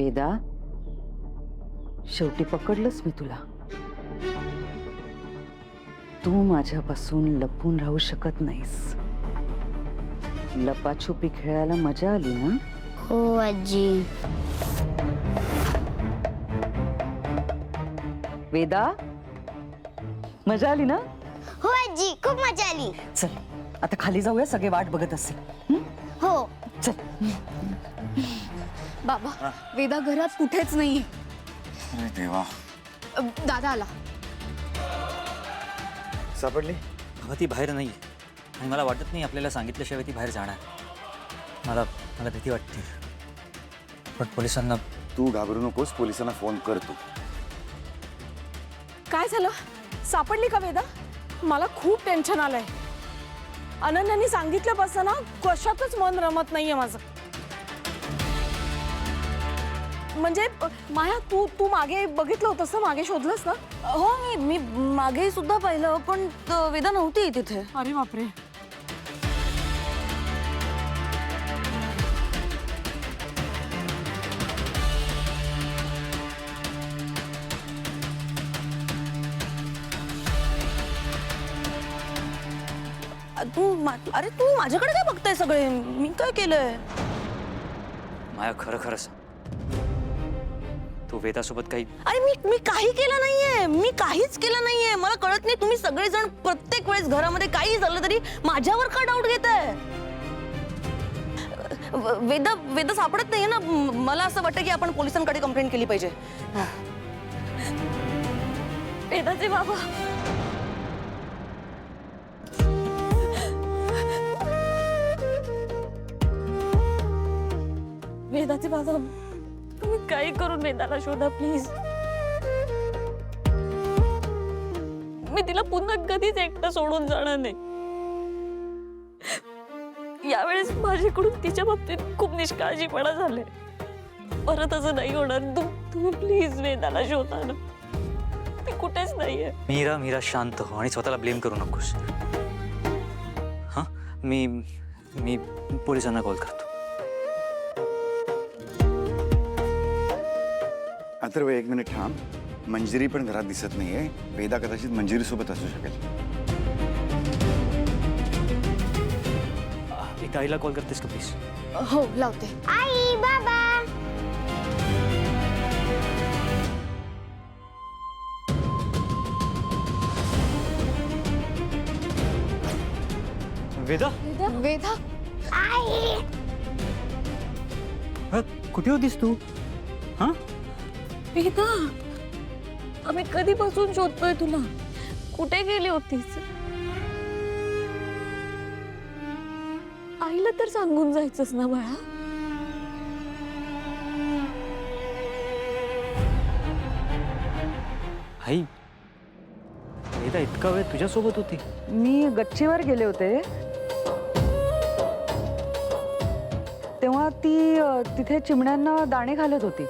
वेदा, शेवटी पकडलंच मी तुला. तू माझ्यापासून लपून राहू शकत नाहीस. लपाछुपी खेळायला मजा आली ना? हो आजी. वेदा, मजा आली ना? हो आजी, खूप मजा आली. चल आता खाली जाऊया, सगळे वाट बघत असेल. हो. चल. बाबा, वेदा घरात कुठेच नाहीये. अरे देवा. दादा आला. सापडली? ती बाहेर नाही आणि मला वाटत नाही आपल्याला सांगितल्याशिवाय ती बाहेर जाणार. मला मला भीती वाटते, पण पोलिसांना. तू घाबरू नकोस, पोलिसांना फोन कर तू. काय झालं? सापडली का वेदा? मला खूप टेन्शन आलंय. अनन्यानी सांगितल्यापासून ना कशातच मन रमत नाहीये माझं. म्हणजे माया, तू मागे बघितलं होतंस ना? मागे शोधलंस ना? हो, मी मागे सुद्धा पाहिलं, पण वेदा नव्हती तिथे. अरे बापरे. अरे तू माझ्याकडे काय बघताय सगळे? मी काय केलंय? माया, खरं खरं सांग, तू वेदासोबत काही. अरे मी काही केलं नाहीये. मी काहीच केलं नाहीये. मला कळत नाही, तुम्ही सगळेजण प्रत्येक वेळेस घरामध्ये काही झालं तरी माझ्यावर का डाऊट घेताय? वेदा सापडत नाहीये ना. मला असं वाटतं की आपण पोलिसांकडे कंप्लेंट केली पाहिजे. वेदाचे बाबा. वेदाचे बाबा, तुम्ही काही करून वेदाला शोधा प्लीज. मी तिला पुन्हा कधीच एकटं सोडून जाणार नाही. यावेळेस माझ्याकडून तिच्या बाबतीत खूप निष्काळजीपणा झाले. परत असं नाही होणार. तुम्ही प्लीज वेदाला शोधा ना. ती कुठेच नाहीये. मीरा, शांत हो आणि स्वतःला ब्लेम करू नकोस. हां, मी पोलिसांना कॉल करतो. अथर्व, एक मिनिट थांब. मंजिरी पण घरात दिसत नाहीये. वेदा कदाचित मंजिरी सोबत असू शकेल. एक आईला कॉल करतेस का प्लीज? हो, लावते. आई, बाबा. वेदा, वेदा. आई. कुठे होतीस तू? हां, वेदा, आम्ही कधीपासून शोधतोय तुला. कुठे गेली होतीस? आईला तर सांगून जायचंस ना बाळा. आई, वेदा इतका वेळ तुझ्यासोबत होती? मी गच्चीवर गेले होते तेव्हा ती तिथे चिमण्यांना दाणे घालत होती.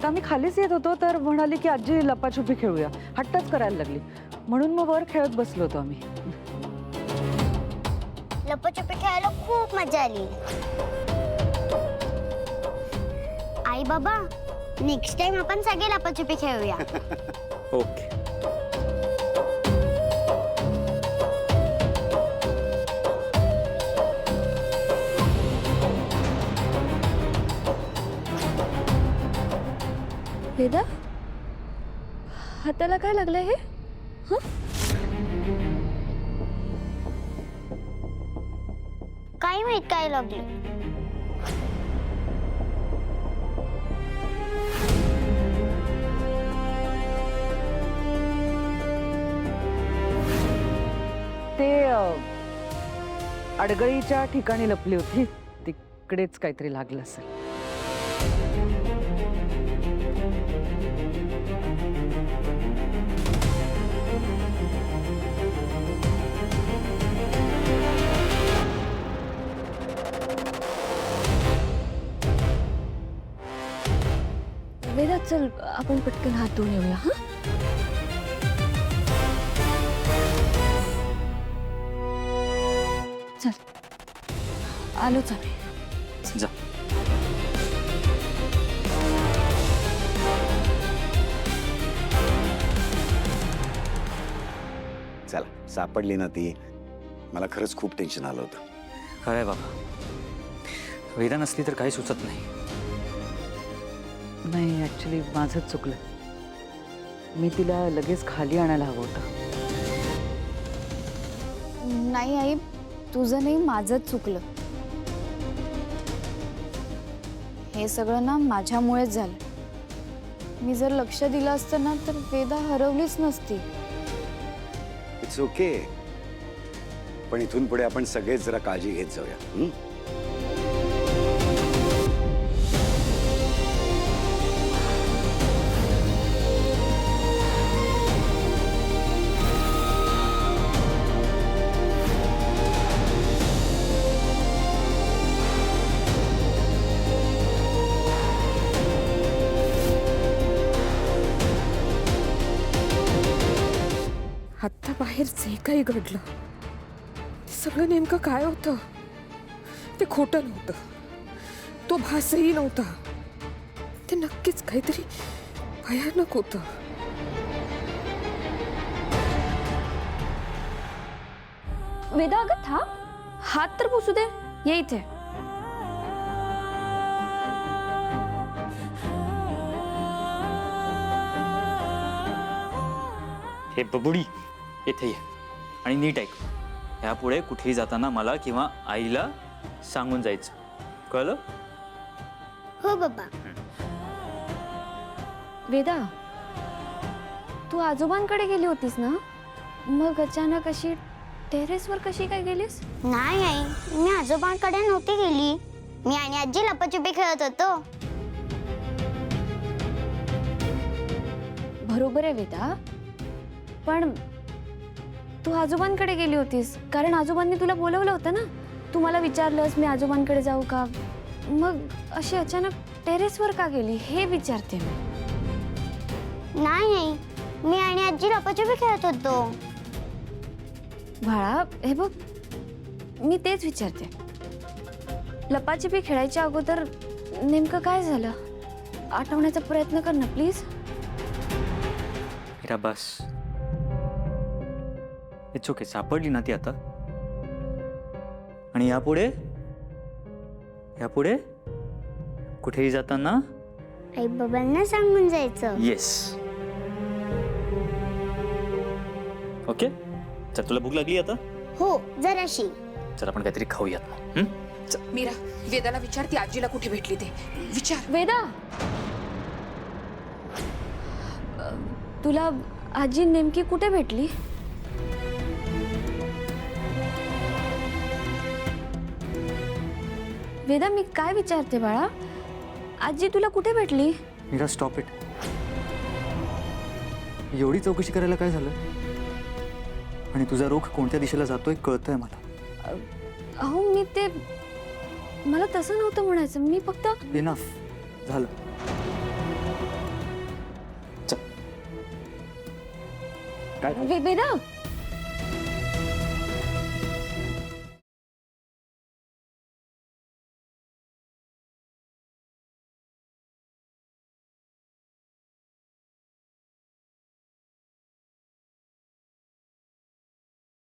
तर आम्ही खालीच येत होतो तर म्हणाली की आजी लपाछुपी खेळूया. हट्टच करायला लागली, म्हणून मग वर खेळत बसलो होतो आम्ही. लपाछुपी खेळायला खूप मजा आली. आई बाबा, नेक्स्ट टाइम आपण सगळे लपाछुपी खेळूया. ओके. वेदा, हाताला काय लागलंय हे? काय माहित काय लागलं. ते अडगळीच्या ठिकाणी लपली होती, तिकडेच काहीतरी लागलं असेल. वेदा, चल आपण पटकन हात धुवून येऊया. हा, चल. आलोच आम्ही. जा. चला सापडली ना ती. मला खरंच खूप टेन्शन आलं होतं. खरंय बाबा, वेदा नसली तर काही सुचत नाही. नाही, ॲक्च्युली माझंच चुकलं. मी तिला लगेच खाली आणायला हवं होतं. नाही आई, तुझं नाही, माझंच चुकलं. हे सगळं ना माझ्यामुळेच झालं. मी जर लक्ष दिलं असतं ना तर वेदा हरवलीच नसती. It's okay. पण इथून पुढे आपण सगळेच जरा काळजी घेत जाऊया. हं? आत्ता बाहेर जे काही घडलं ते सगळं नेमकं काय होतं ते खोटं नव्हतं. तो भासही नव्हता. ते नक्कीच काहीतरी भयानक होतं. वेदा अगं थांब, हात तर पुसू दे. ये इथे. हे बबुडी, इथे ये आणि नीट ऐक. ह्यापुढे कुठेही जाताना मला किंवा आईला सांगून जायचं, कळलं? हो बाबा. वेदा, तू आजोबांकडे गेली होतीस ना, मग अचानक अशी टेरेसवर कशी काय गेलीस? नाही आई, मी आजोबांकडे नव्हती गेली. मी आणि आजी लपाछुपी खेळत होतो. बरोबर आहे वेदा, पण तू आजोबांकडे गेली होतीस कारण आजोबांनी तुला बोलवलं होतं ना. तू मला विचारलंस मी आजोबांकडे जाऊ का, मग अशी अचानक टेरेसवर का गेली हे विचारते मी. नाही आई, मी आणि आजी लपाछुपी खेळत होतो. बाळा हे बघ, मी तेच विचारते. लपाछपी खेळायच्या अगोदर नेमकं काय झालं आठवण्याचा प्रयत्न कर ना please. Hira bus, it's okay. सापडली ना ती आता. आणि यापुढे कुठेही जाताना आई बाबांना सांगून जायचं. येस. ओके. चल, तुला भूक लागली आता? हो, जराशी. चल आपण काहीतरी खाऊयात मग. चल. मीरा, वेदाला विचार ती आजीला कुठे भेटली ते. विचार. वेदा, तुला आजी नेमकी कुठे भेटली? वेदा, मी काय विचारते बाळा, आजी तुला कुठे भेटली? Meera, stop it. एवढी चौकशी करायला काय झालं? आणि तुझा रोख कोणत्या दिशेला जातोय कळतंय मला. अहो मी ते, मला तसं नव्हतं म्हणायचं. मी फक्त इनफ झालं. चल. काय वेदा